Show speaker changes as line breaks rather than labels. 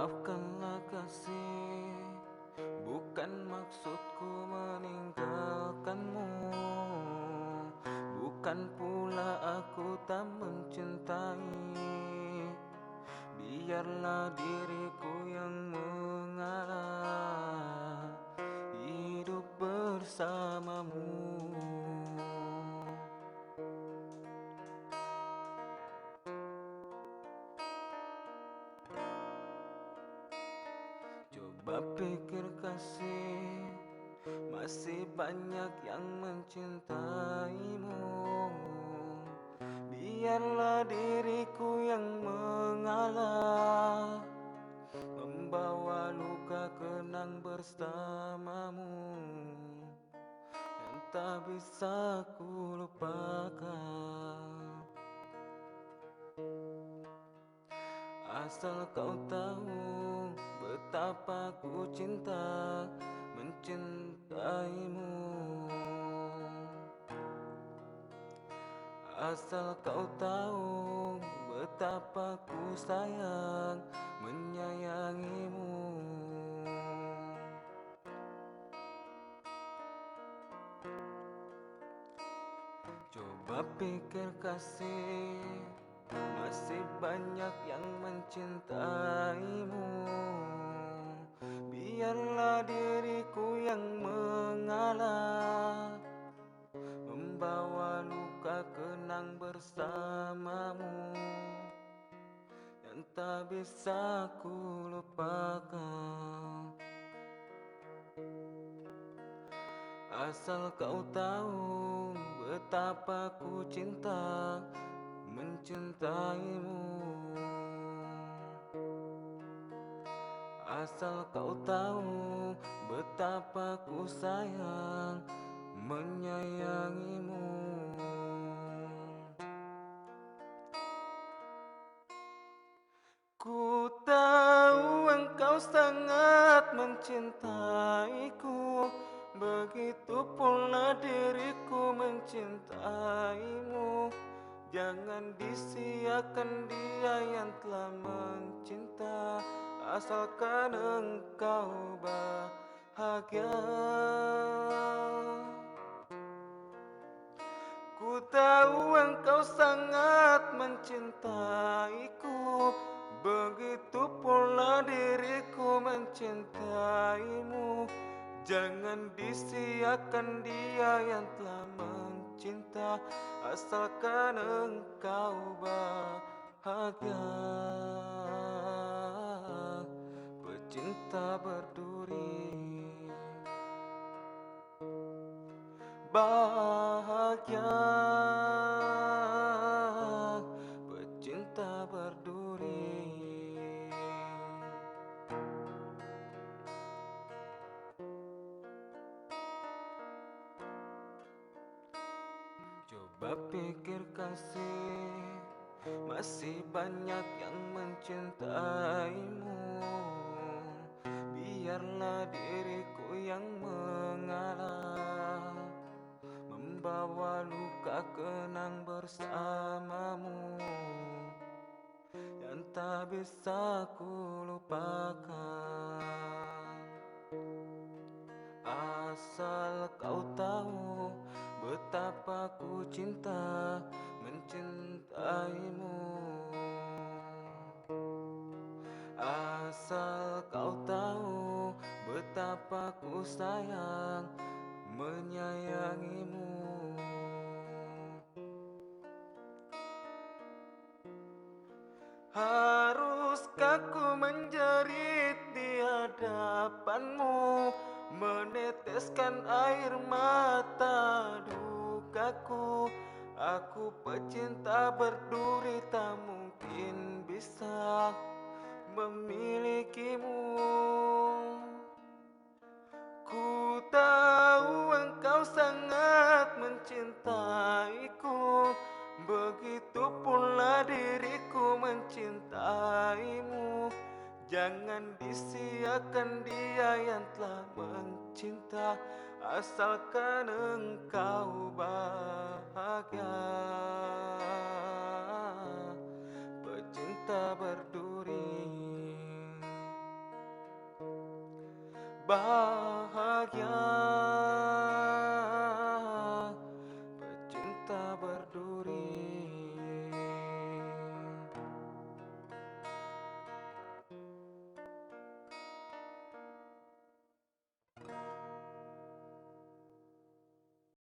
Maafkanlah kasih, bukan maksudku meninggalkanmu. Bukan pula aku tak mencintai. Biarlah diriku yang mengalah, hidup bersamamu. Coba pikir kasih, masih banyak yang mencintaimu. Biarlah diriku yang mengalah, membawa luka kenang bersamamu, yang tak bisa ku lupakan. Asal kau tahu betapa ku cinta mencintaimu. Asal kau tahu betapa ku sayang menyayangimu. Coba pikir kasih, masih banyak yang mencintaimu. Biarlah diriku yang mengalah, membawa luka kenang bersamamu, yang tak bisa ku lupakan. Asal kau tahu betapa ku cinta mencintaimu. Asal kau tahu betapa ku sayang menyayangimu. Ku tahu engkau sangat mencintaiku, begitu pula diriku mencintaimu. Jangan disia-siakan dia yang telah mencinta, asalkan engkau bahagia. Ku tahu engkau sangat mencintaiku, begitu pula diriku mencintaimu. Jangan disia-siakan dia yang telah mencinta, asalkan engkau bahagia. Pecinta berduri bahagia, pecinta berduri. Coba pikir kasih, masih banyak yang mencintaimu. Biarlah diriku yang mengalah, membawa luka kenang bersamamu, yang tak bisa ku lupakan. Asal kau tahu betapa ku cinta mencintaimu. Asal kau tahu betapa ku sayang menyayangimu. Haruskah ku menjerit di hadapanmu, meneteskan air mata dukaku? Aku pecinta berduri, tak mungkin bisa memilikimu. Ku tahu engkau sangat mencintaiku, begitu pula diriku mencintaimu. Jangan disia-siakan dia yang telah mencinta, asalkan engkau bahagia. Pecinta berduri bahagia.